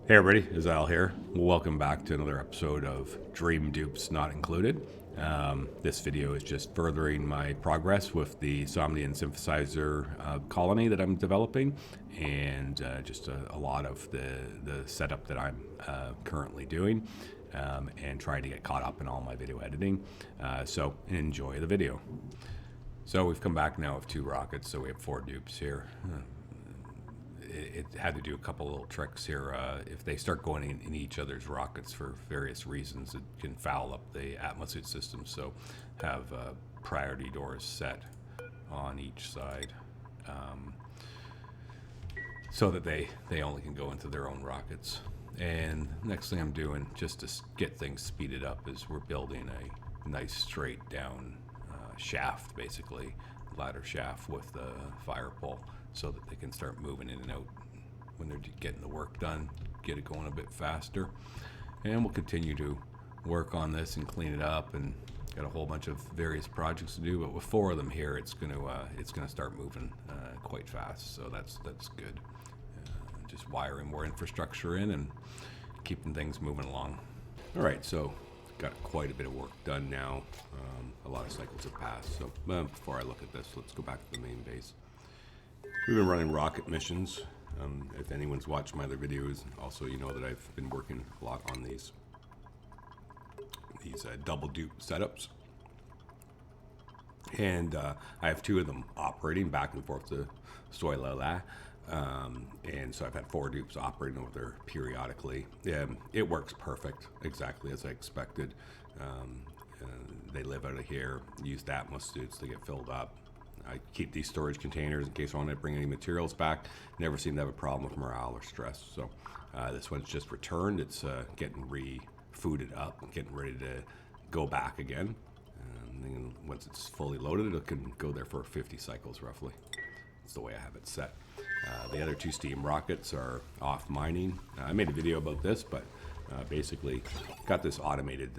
Hey everybody, Azal here. Welcome back to another episode of Dream Dupes Not Included. This video is just furthering my progress with the Somnium Synthesizer colony that I'm developing, and just a lot of the setup that I'm currently doing, and trying to get caught up in all my video editing. So enjoy the video. So we've come back now with 2 rockets, so we have 4 dupes here. It had to do a couple little tricks here. If they start going in each other's rockets for various reasons, it can foul up the atmosphere system. So have priority doors set on each side, so that they only can go into their own rockets. And next thing I'm doing, just to get things speeded up, is we're building a nice straight down shaft, basically ladder shaft with the fire pole, so that they can start moving in and out when they're getting the work done, get it going a bit faster. And we'll continue to work on this and clean it up, and got a whole bunch of various projects to do, but with 4 of them here, it's gonna start moving quite fast, so that's good. Just wiring more infrastructure in and keeping things moving along. All right, so got quite a bit of work done now. A lot of cycles have passed, so before I look at this, let's go back to the main base. We've been running rocket missions. If anyone's watched my other videos, also you know that I've been working a lot on these double dupe setups. And I have 2 of them operating back and forth to Soilala. And so I've had 4 dupes operating over there periodically. It works perfect, exactly as I expected. They live out of here, use the Atmos suits to get filled up. I keep these storage containers in case I want to bring any materials back. Never seem to have a problem with morale or stress. So this one's just returned. It's getting re-fooded up, getting ready to go back again. And once it's fully loaded, it can go there for 50 cycles roughly. That's the way I have it set. The other 2 steam rockets are off mining. I made a video about this, but basically got this automated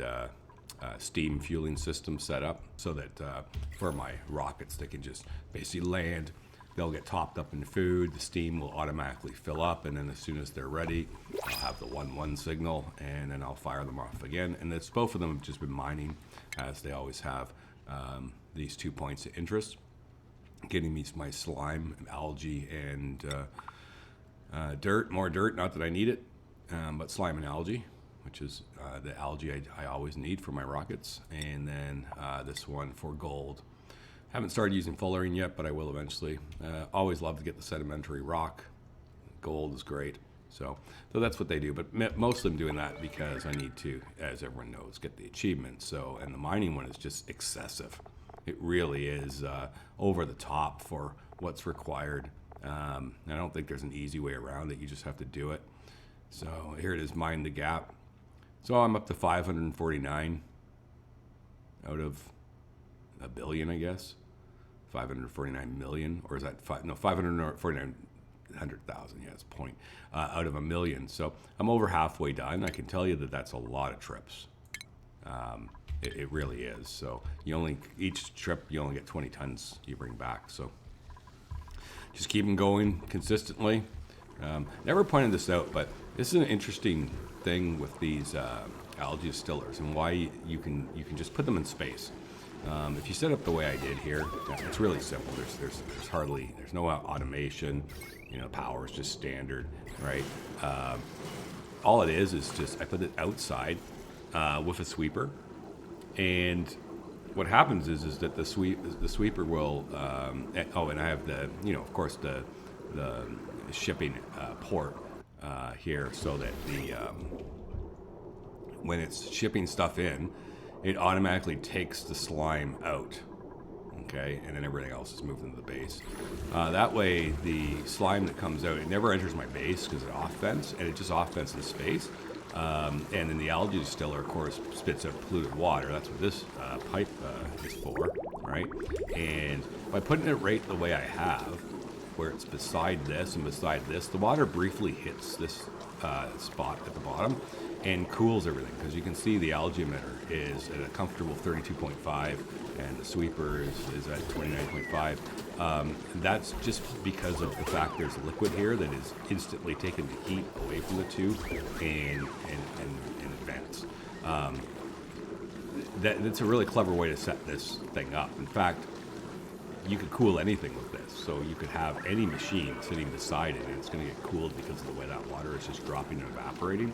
steam fueling system set up so that for my rockets, they can just basically land. They'll get topped up in food. The steam will automatically fill up, and then as soon as they're ready, I'll have the 1-1 signal, and then I'll fire them off again. And it's both of them have just been mining, as they always have, these 2 points of interest. Getting me my slime, algae, and dirt. More dirt, not that I need it, but slime and algae, which is the algae I always need for my rockets. And then this one for gold. Haven't started using fullerene yet, but I will eventually. Always love to get the sedimentary rock. Gold is great. So that's what they do. But most of them doing that because I need to, as everyone knows, get the achievement. So, and the mining one is just excessive. It really is over the top for what's required. I don't think there's an easy way around it. You just have to do it. So here it is, mine the gap. So I'm up to 549 out of a billion, I guess. 549 million, or is that 549,000? Yeah, it's a point out of a million. So I'm over halfway done. I can tell you that that's a lot of trips. It really is. So each trip you only get 20 tons you bring back. So just keep them going consistently. Never pointed this out, but this is an interesting thing with these algae distillers, and why you can just put them in space. If you set up the way I did here, it's really simple. There's no automation. Power is just standard, right? All it is just I put it outside with a sweeper. And what happens is that the sweeper will, and I have of course the shipping port here, so that when it's shipping stuff in, it automatically takes the slime out, okay, and then everything else is moved into the base. That way, the slime that comes out, it never enters my base because it off vents, and it just off vents in space. And then the algae distiller, of course, spits out polluted water. That's what this pipe is for, right? And by putting it right the way I have, where it's beside this and beside this, the water briefly hits this spot at the bottom, and cools everything, because you can see the algae emitter is at a comfortable 32.5 and the sweeper is at 29.5. That's just because of the fact there's a liquid here that is instantly taking the heat away from the tube and advance. That's a really clever way to set this thing up. In fact, you could cool anything with this. So you could have any machine sitting beside it, and it's going to get cooled because of the way that water is just dropping and evaporating.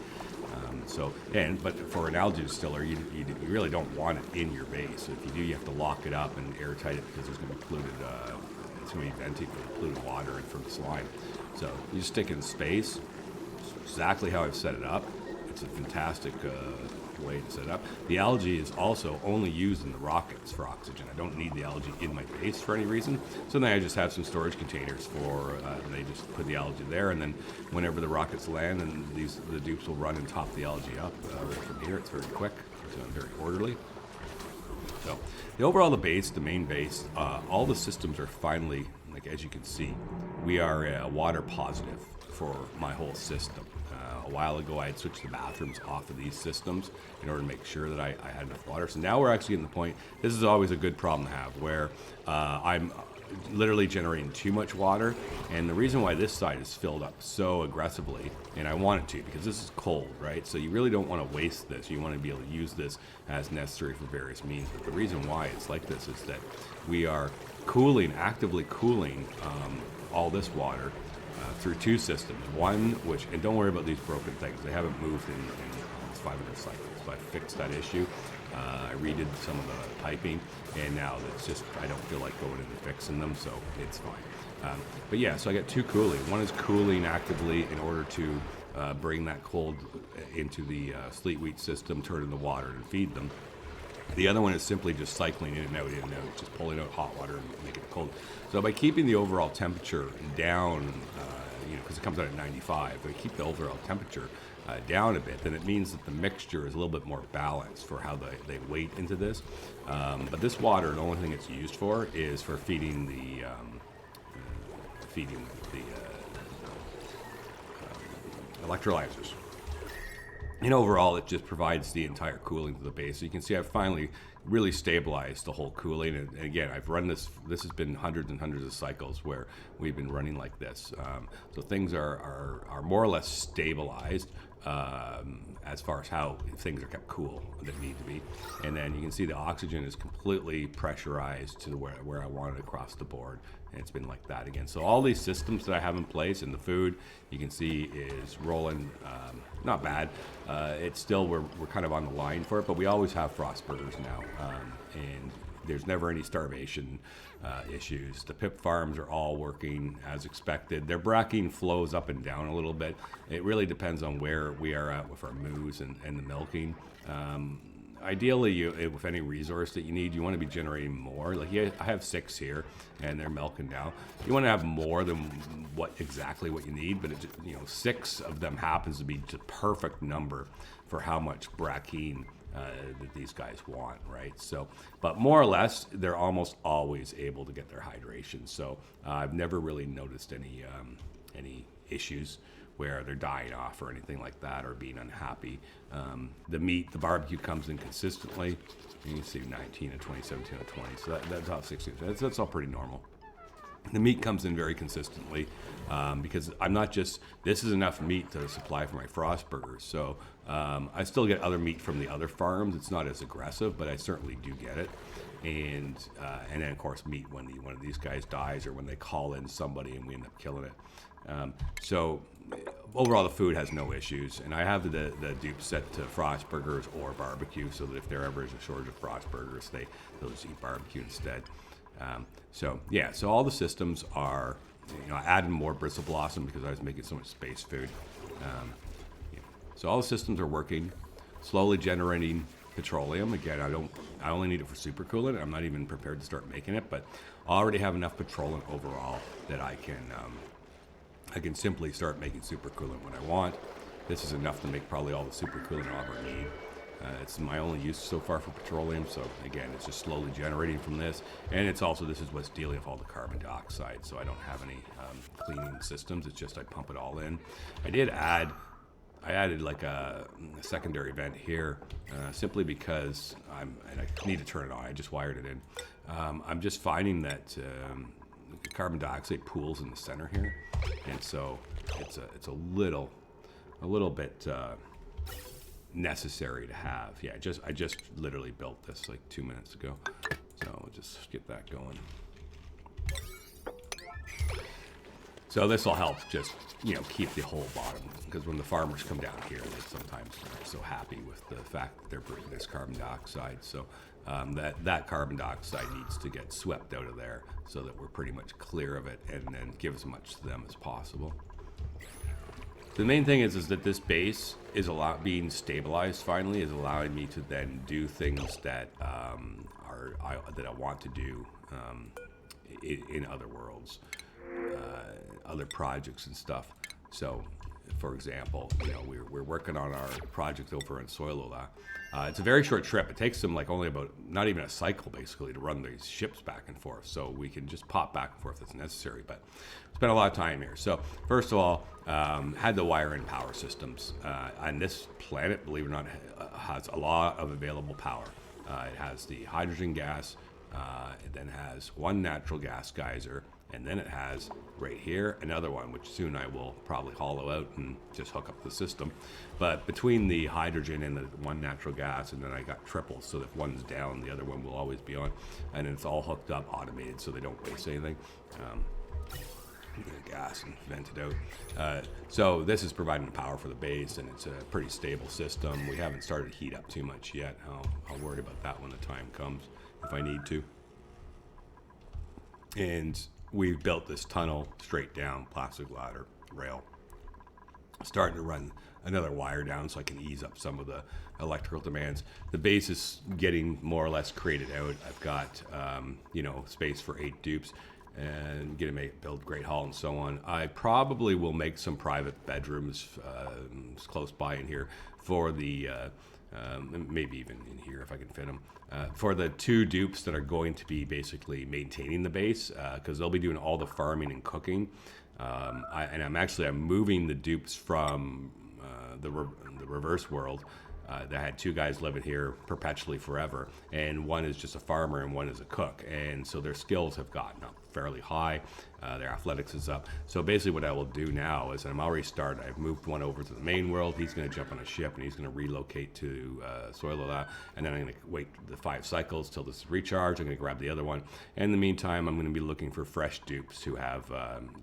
But for an algae distiller, you really don't want it in your base. So if you do, you have to lock it up and airtight it, because there's going to be polluted. It's going to be venting for the polluted water and from the slime. So you just stick it in space. It's exactly how I've set it up. It's a fantastic way to set it up. The algae is also only used in the rockets for oxygen. I don't need the algae in my base for any reason. So then I just have some storage containers for, they just put the algae there, and then whenever the rockets land, and the dupes will run and top the algae up from here. It's very quick, so very orderly. So the base, the main base, all the systems are finally, like as you can see, we are water positive for my whole system. A while ago, I had switched the bathrooms off of these systems in order to make sure that I had enough water. So now we're actually getting to the point, this is always a good problem to have, where I'm literally generating too much water. And the reason why this side is filled up so aggressively, and I want it to, because this is cold, right? So you really don't want to waste this. You want to be able to use this as necessary for various means. But the reason why it's like this is that we are actively cooling all this water through two systems. One, which, and don't worry about these broken things, they haven't moved in almost 500 cycles, so I fixed that issue. I redid some of the piping, and now it's just, I don't feel like going in and fixing them, so it's fine. But yeah, so I got two cooling. One is cooling actively in order to bring that cold into the sleet wheat system, turn in the water and feed them. The other one is simply just cycling in and out, just pulling out hot water and making it cold. So by keeping the overall temperature down, because it comes out at 95, if we keep the overall temperature down a bit, then it means that the mixture is a little bit more balanced for how they weight into this. But this water, the only thing it's used for is for feeding the electrolyzers. And overall, it just provides the entire cooling to the base. So you can see I've finally really stabilized the whole cooling. And again, I've run this has been hundreds and hundreds of cycles where we've been running like this. So things are more or less stabilized as far as how things are kept cool that need to be. And then you can see the oxygen is completely pressurized to where I want it across the board. And it's been like that again. So all these systems that I have in place, and the food you can see is rolling, not bad. It's still, we're kind of on the line for it, but we always have frost burgers now. And there's never any starvation issues. The pip farms are all working as expected. Their bracking flows up and down a little bit. It really depends on where we are at with our moves and the milking. Ideally, with any resource that you need, you want to be generating more. Like I have 6 here, and they're milking now. You want to have more than exactly what you need, but 6 of them happens to be the perfect number for how much brackine that these guys want, right? So, but more or less, they're almost always able to get their hydration. So I've never really noticed any issues where they're dying off or anything like that, or being unhappy. The barbecue comes in consistently. You can see 19 and 20, 17 and 20. So that's all 16. That's all pretty normal. The meat comes in very consistently because I'm not just, this is enough meat to supply for my frost burgers. So I still get other meat from the other farms. It's not as aggressive, but I certainly do get it. And then of course meat when one of these guys dies, or when they call in somebody and we end up killing it. So overall, the food has no issues, and I have the dupe set to frost burgers or barbecue, so that if there ever is a shortage of frost burgers, they'll just eat barbecue instead. So all the systems are, I added more bristle blossom because I was making so much space food. So all the systems are working, slowly generating petroleum. Again, I only need it for supercoolant. I'm not even prepared to start making it, but I already have enough petroleum overall that I can simply start making supercoolant when I want. This is enough to make probably all the supercoolant I'll ever need. It's my only use so far for petroleum, so again, it's just slowly generating from this. And it's also, this is what's dealing with all the carbon dioxide, so I don't have any cleaning systems. It's just I pump it all in. I did add I added like a secondary vent here simply because and I need to turn it on. I just wired it in. I'm just finding that carbon dioxide pools in the center here, and so it's a little bit necessary to have. Yeah, I just literally built this like 2 minutes ago, so we'll just get that going. So this will help just, keep the whole bottom, because when the farmers come down here, they sometimes aren't so happy with the fact that they're breathing this carbon dioxide. So that carbon dioxide needs to get swept out of there so that we're pretty much clear of it, and then give as much to them as possible. The main thing is that this base is being stabilized finally, is allowing me to then do things that that I want to do in other worlds. Other projects and stuff. So, for example, we're working on our project over in Soilola. It's a very short trip. It takes them like only about, not even a cycle basically, to run these ships back and forth. So we can just pop back and forth as necessary, but spent a lot of time here. So first of all, had to wire in power systems. And this planet, believe it or not, has a lot of available power. It has the hydrogen gas, it then has one natural gas geyser, and then it has right here another one, which soon I will probably hollow out and just hook up the system. But between the hydrogen and the one natural gas, and then I got triples, so if one's down, the other one will always be on, and it's all hooked up, automated, so they don't waste anything. Gas and vent it out. So this is providing the power for the base, and it's a pretty stable system. We haven't started to heat up too much yet. I'll worry about that when the time comes, if I need to. And we've built this tunnel straight down, plastic ladder rail. Starting to run another wire down so I can ease up some of the electrical demands. The base is getting more or less created out. I've got space for 8 dupes and build Great Hall and so on. I probably will make some private bedrooms close by in here for the maybe even in here if I can fit them, for the 2 dupes that are going to be basically maintaining the base, because they'll be doing all the farming and cooking. I'm moving the dupes from the reverse world. That had 2 guys living here perpetually forever, and one is just a farmer and one is a cook, and so their skills have gotten up fairly high. Their athletics is up. So basically what I will do now is, and I'm already started, I've moved one over to the main world. He's going to jump on a ship and he's going to relocate to Soilola, and then I'm going to wait the 5 cycles till this is recharged. I'm going to grab the other one. In the meantime, I'm going to be looking for fresh dupes who have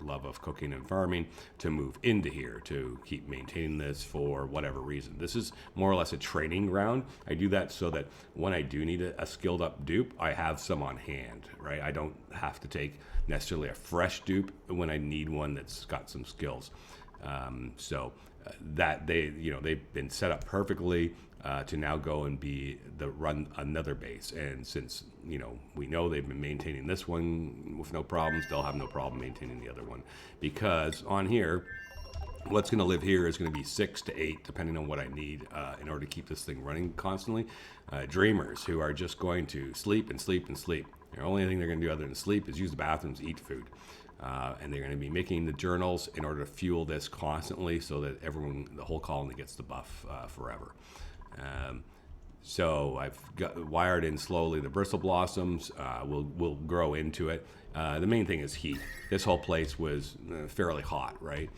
love of cooking and farming to move into here to keep maintaining this for whatever reason. This is more or less a training ground. I do that so that when I do need a skilled up dupe, I have some on hand, right? I don't have to take necessarily a fresh dupe when I need one that's got some skills. That they've been set up perfectly to now go and run another base. And since we know they've been maintaining this one with no problems, they'll have no problem maintaining the other one, because on here, what's going to live here is going to be 6 to 8, depending on what I need in order to keep this thing running constantly. Dreamers who are just going to sleep and sleep and sleep. The only thing they're going to do other than sleep is use the bathrooms, eat food. And they're going to be making the journals in order to fuel this constantly so that the whole colony gets the buff forever. So I've wired in slowly the bristle blossoms. We'll grow into it. The main thing is heat. This whole place was fairly hot, right?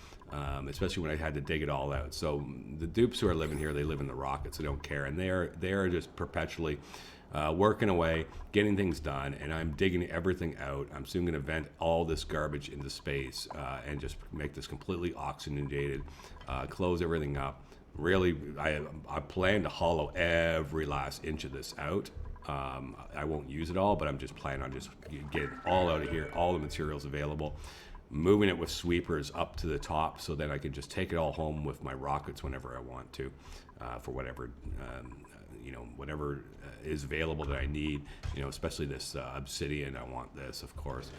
Especially when I had to dig it all out. So the dupes who are living here, they live in the rockets. They don't care, and they are just perpetually working away, getting things done, and I'm digging everything out. I'm soon going to vent all this garbage into space and just make this completely oxygenated, close everything up. Really, I plan to hollow every last inch of this out. I won't use it all, but I'm just planning on just getting all out of here, all the materials available, moving it with sweepers up to the top so that I can just take it all home with my rockets whenever I want to, for whatever whatever is available that I need, especially this obsidian. I want this, of course.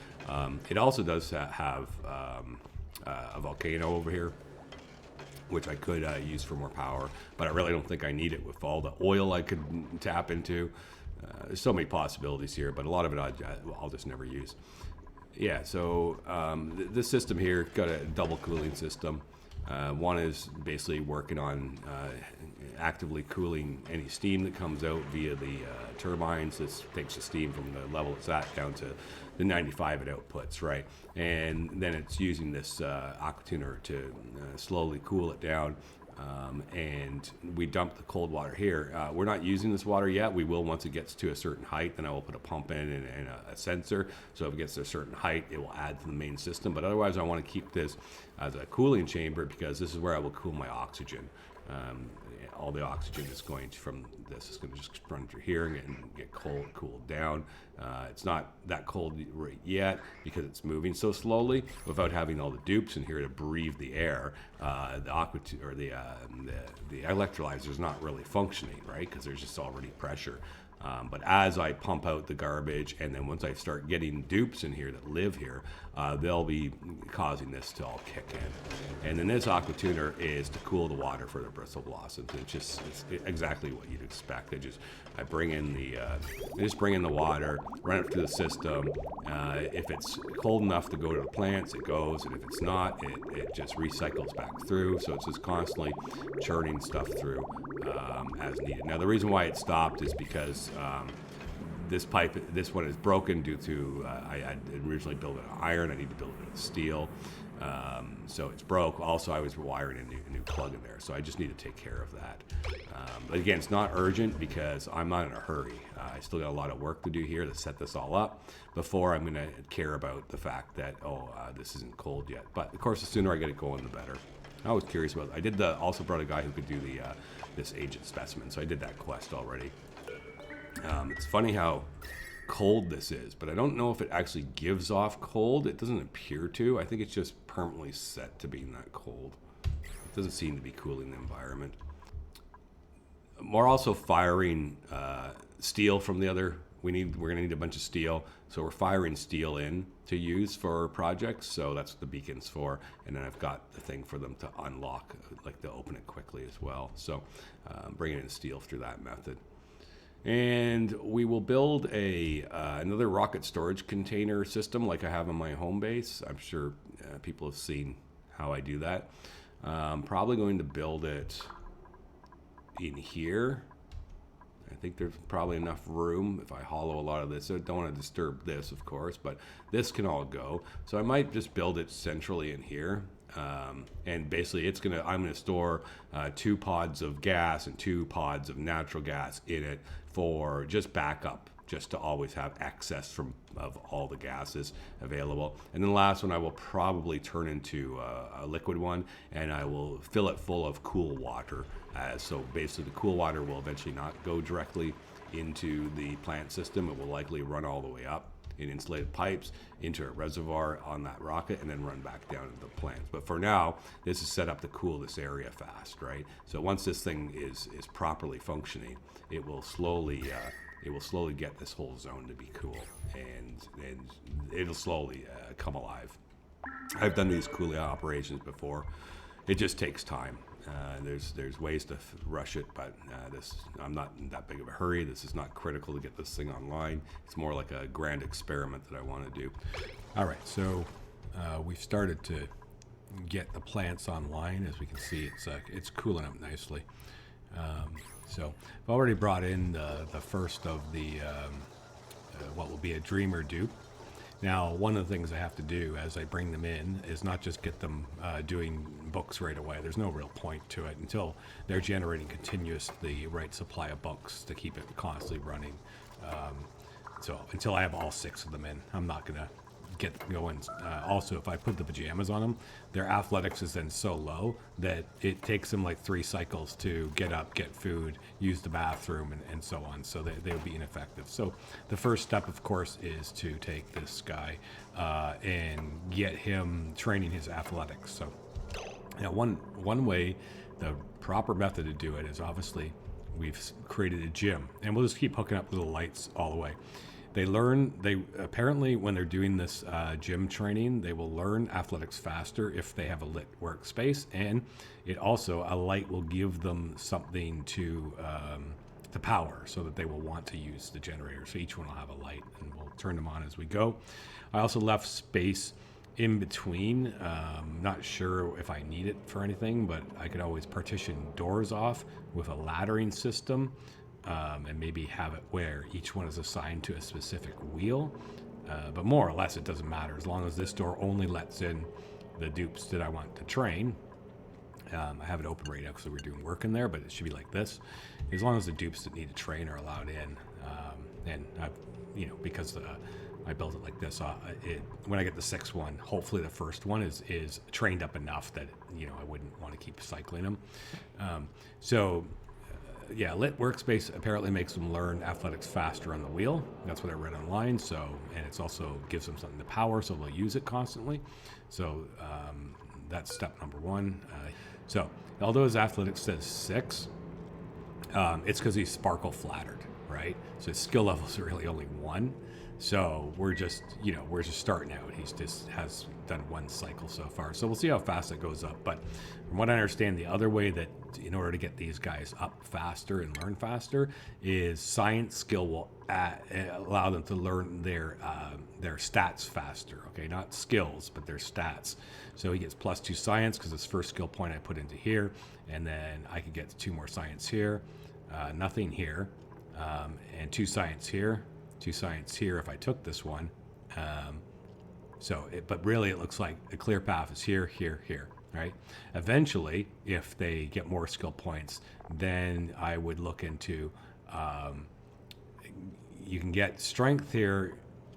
It also does have a volcano over here, which I could use for more power, but I really don't think I need it with all the oil I could tap into. There's so many possibilities here, but a lot of it I'll just never use. Yeah, so this system here got a double cooling system. One is basically working on actively cooling any steam that comes out via the turbines. This takes the steam from the level it's at down to the 95 it outputs, right? And then it's using this aqua tuner to slowly cool it down. And we dump the cold water here. We're not using this water yet. We will once it gets to a certain height. Then I will put a pump in and a sensor. So if it gets to a certain height, it will add to the main system. But otherwise, I want to keep this as a cooling chamber because this is where I will cool my oxygen. All the oxygen is going from this is going to just run through here and get cooled down. It's not that cold right yet because it's moving so slowly without having all the dupes in here to breathe the air. The electrolyzer is not really functioning, right? Because there's just already pressure. But as I pump out the garbage, and then once I start getting dupes in here that live here, they'll be causing this to all kick in. And then this aqua tuner is to cool the water for the bristle blossoms. It's exactly what you'd expect. I just bring in the water, run it through the system. If it's cold enough to go to the plants, it goes, and if it's not, it just recycles back through. So it's just constantly churning stuff through as needed. Now the reason why it stopped is because this one is broken due to I originally built it in iron. I need to build it in steel. So it's broke. Also, I was wiring a new plug in there, so I just need to take care of that. But again, it's not urgent because I'm not in a hurry. I still got a lot of work to do here to set this all up before I'm going to care about the fact that this isn't cold yet. But of course, the sooner I get it going, the better. I was curious about it. I did also brought a guy who could do this agent specimen, so I did that quest already. It's funny how cold this is, but I don't know if it actually gives off cold. It doesn't appear to. I think it's just permanently set to being that cold. It doesn't seem to be cooling the environment. We're also firing steel from the other. We're going to need a bunch of steel, so we're firing steel in to use for projects. So that's what the beacon's for, and then I've got the thing for them to unlock, like to open it quickly as well. So bringing in steel through that method. And we will build another rocket storage container system like I have on my home base. I'm sure people have seen how I do that. Probably going to build it in here. I think there's probably enough room if I hollow a lot of this. I don't want to disturb this, of course, but this can all go. So I might just build it centrally in here. And basically I'm going to store 2 pods of gas and 2 pods of natural gas in it for just backup, just to always have excess of all the gases available. And then the last one I will probably turn into a liquid one, and I will fill it full of cool water. So basically the cool water will eventually not go directly into the plant system. It will likely run all the way up in insulated pipes into a reservoir on that rocket and then run back down into the plants. But for now, this is set up to cool this area fast, right? So once this thing is properly functioning, it will slowly get this whole zone to be cool, and it'll slowly come alive. I've done these cooling operations before. It just takes time. There's ways to rush it, but I'm not in that big of a hurry. This is not critical to get this thing online. It's more like a grand experiment that I want to do. All right, so we've started to get the plants online. As we can see, it's cooling up nicely. So I've already brought in the first of the what will be a dreamer dupe. Now, one of the things I have to do as I bring them in is not just get them doing books right away. There's no real point to it until they're generating the right supply of books to keep it constantly running. So until I have all 6 of them in, I'm not going to get them going. Also, if I put the pajamas on them, their athletics is then so low that it takes them like 3 cycles to get up, get food, use the bathroom, and so on. So they would be ineffective. So the first step, of course, is to take this guy and get him training his athletics. So now one way, the proper method to do it is obviously we've created a gym, and we'll just keep hooking up little lights all the way. They apparently, when they're doing this gym training, they will learn athletics faster if they have a lit workspace, and a light will give them something to power, so that they will want to use the generator. So each one will have a light, and we'll turn them on as we go. I also left space in between. Not sure if I need it for anything, but I could always partition doors off with a laddering system, and maybe have it where each one is assigned to a specific wheel. But more or less, it doesn't matter as long as this door only lets in the dupes that I want to train. I have it open right now because we're doing work in there, but it should be like this. As long as the dupes that need to train are allowed in, and I've, because I built it like this. When I get the sixth one, hopefully the first one is trained up enough that I wouldn't want to keep cycling them. Lit workspace apparently makes them learn athletics faster on the wheel. That's what I read online. And it's also gives them something to power, so they'll use it constantly. So that's step number one. So although his athletics says 6, it's because he's sparkle flattered, right? So his skill level is really only 1. So we're just starting out. He's just has done 1 cycle so far. So we'll see how fast it goes up. But from what I understand, the other way that in order to get these guys up faster and learn faster is science skill will allow them to learn their stats faster. Okay, not skills, but their stats. So he gets +2 science because his first skill point I put into here, and then I could get 2 more science here, nothing here, and 2 science here. 2 science here if I took this one. But really it looks like a clear path is here, here, here, right? Eventually, if they get more skill points, then I would look into, you can get strength here,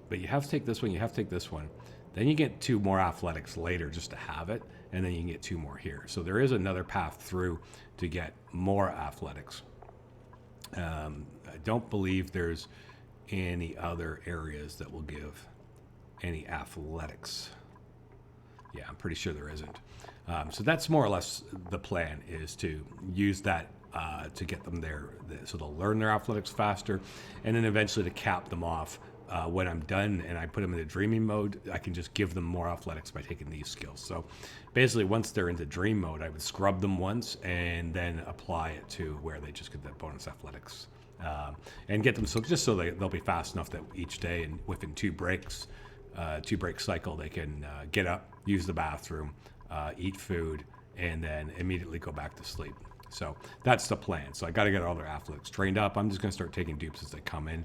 but you have to take this one, you have to take this one. Then you get 2 more athletics later just to have it, and then you can get 2 more here. So there is another path through to get more athletics. I don't believe there's any other areas that will give any athletics. Yeah, I'm pretty sure there isn't. So that's more or less the plan, is to use that to get them there, so they'll learn their athletics faster, and then eventually to cap them off. When I'm done and I put them into dreaming mode, I can just give them more athletics by taking these skills. So basically, once they're into dream mode, I would scrub them once and then apply it to where they just get that bonus athletics. And get them so they'll be fast enough that each day and within 2 breaks, 2-break cycle, they can get up, use the bathroom, eat food, and then immediately go back to sleep. So that's the plan. So I got to get all their athletics trained up. I'm just going to start taking dupes as they come in.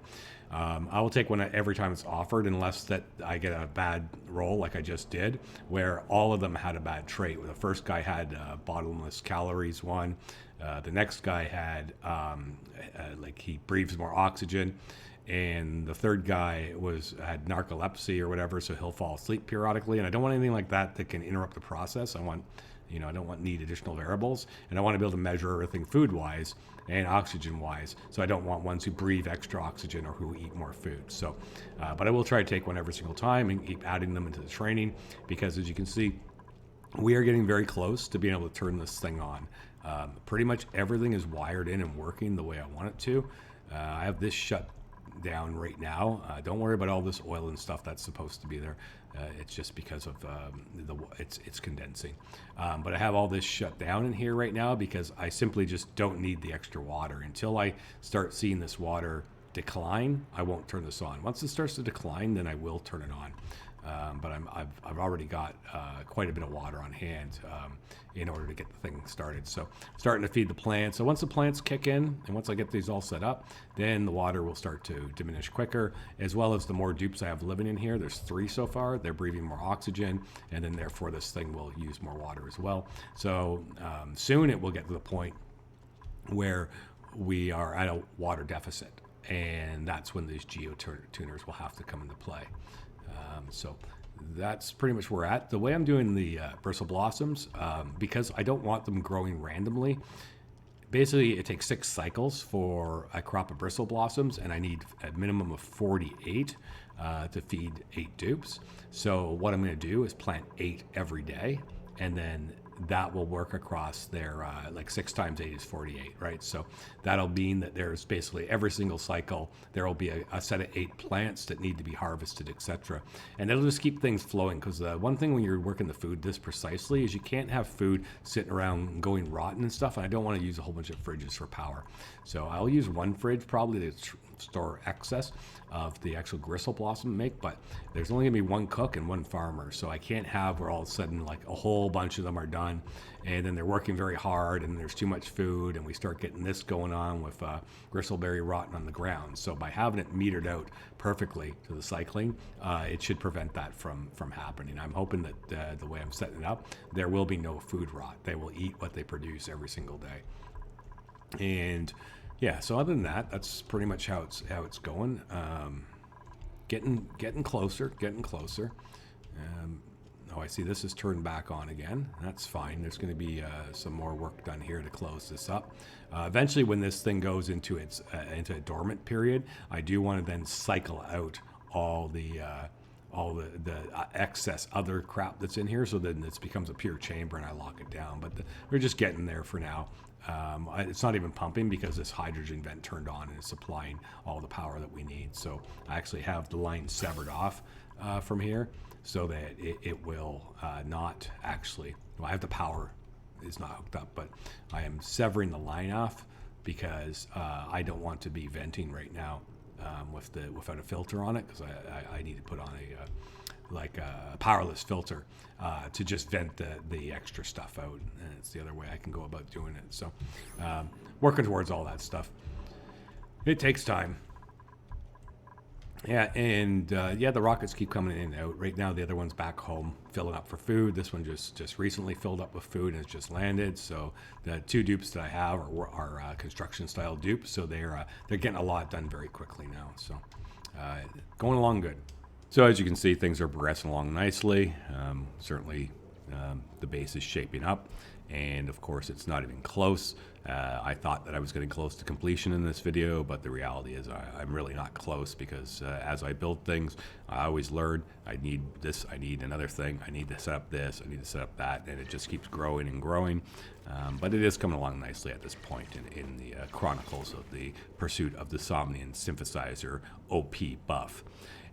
I will take one every time it's offered, unless that I get a bad roll like I just did, where all of them had a bad trait. The first guy had bottomless calories one. The next guy had he breathes more oxygen, and the third guy had narcolepsy or whatever, so he'll fall asleep periodically. And I don't want anything like that can interrupt the process. I don't need additional variables, and I want to be able to measure everything food-wise and oxygen-wise. So I don't want ones who breathe extra oxygen or who eat more food. So, but I will try to take one every single time and keep adding them into the training, because as you can see, we are getting very close to being able to turn this thing on. Pretty much everything is wired in and working the way I want it to. I have this shut down right now. Don't worry about all this oil and stuff that's supposed to be there. It's just because of it's condensing. But I have all this shut down in here right now because I simply just don't need the extra water. Until I start seeing this water decline, I won't turn this on. Once it starts to decline, then I will turn it on. But I've already got quite a bit of water on hand in order to get the thing started. So starting to feed the plants. So once the plants kick in, and once I get these all set up, then the water will start to diminish quicker, as well as the more dupes I have living in here. There's 3 so far. They're breathing more oxygen, and then therefore this thing will use more water as well. So soon it will get to the point where we are at a water deficit, and that's when these geotuners will have to come into play. So that's pretty much where we're at. The way I'm doing the bristle blossoms, because I don't want them growing randomly, basically it takes 6 cycles for a crop of bristle blossoms, and I need a minimum of 48 to feed 8 dupes. So what I'm going to do is plant 8 every day, and then that will work across their 6 times 8 is 48, right? So that'll mean that there's basically every single cycle there will be a set of 8 plants that need to be harvested, etc. And it'll just keep things flowing, because one thing when you're working the food this precisely is you can't have food sitting around going rotten and stuff, and I don't want to use a whole bunch of fridges for power. So I'll use one fridge probably to store excess of the actual gristle blossom make, but there's only gonna be one cook and one farmer, so I can't have where all of a sudden like a whole bunch of them are done and then they're working very hard and there's too much food and we start getting this going on with gristleberry rotting on the ground. So by having it metered out perfectly to the cycling, it should prevent that from happening. I'm hoping that the way I'm setting it up, there will be no food rot. They will eat what they produce every single day. And yeah, so other than that, that's pretty much how it's going. Getting closer. Oh, I see this is turned back on again. That's fine. There's going to be some more work done here to close this up. Eventually, when this thing goes into a dormant period, I do want to then cycle out all the excess other crap that's in here, so then it becomes a pure chamber and I lock it down. But we're just getting there for now. It's not even pumping because this hydrogen vent turned on and it's supplying all the power that we need. So I actually have the line severed off from here so that it will not actually, well, I have the power is not hooked up, but I am severing the line off because I don't want to be venting right now without a filter on it, because I need to put on a powerless filter to just vent the extra stuff out, and it's the other way I can go about doing it. So working towards all that stuff. It takes time. Yeah, and the rockets keep coming in and out. Right now the other one's back home filling up for food. This one just recently filled up with food and has just landed. So the two dupes that I have are construction style dupes, so they're getting a lot done very quickly now. So going along good. So as you can see, things are progressing along nicely. Certainly the base is shaping up, and of course it's not even close. I thought that I was getting close to completion in this video, but the reality is I'm really not close, because as I build things, I always learn I need this, I need another thing, I need to set up this, I need to set up that, and it just keeps growing and growing. But it is coming along nicely at this point in the chronicles of the pursuit of the Somnium Synthesizer OP buff.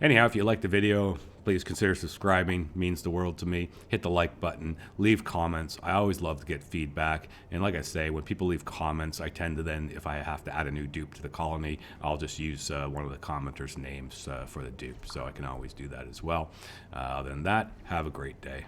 Anyhow, if you liked the video, please consider subscribing. It means the world to me. Hit the like button, leave comments. I always love to get feedback. And like I say, when people leave comments, I tend to then, if I have to add a new dupe to the colony, I'll just use one of the commenters' names for the dupe. So I can always do that as well. Other than that, have a great day.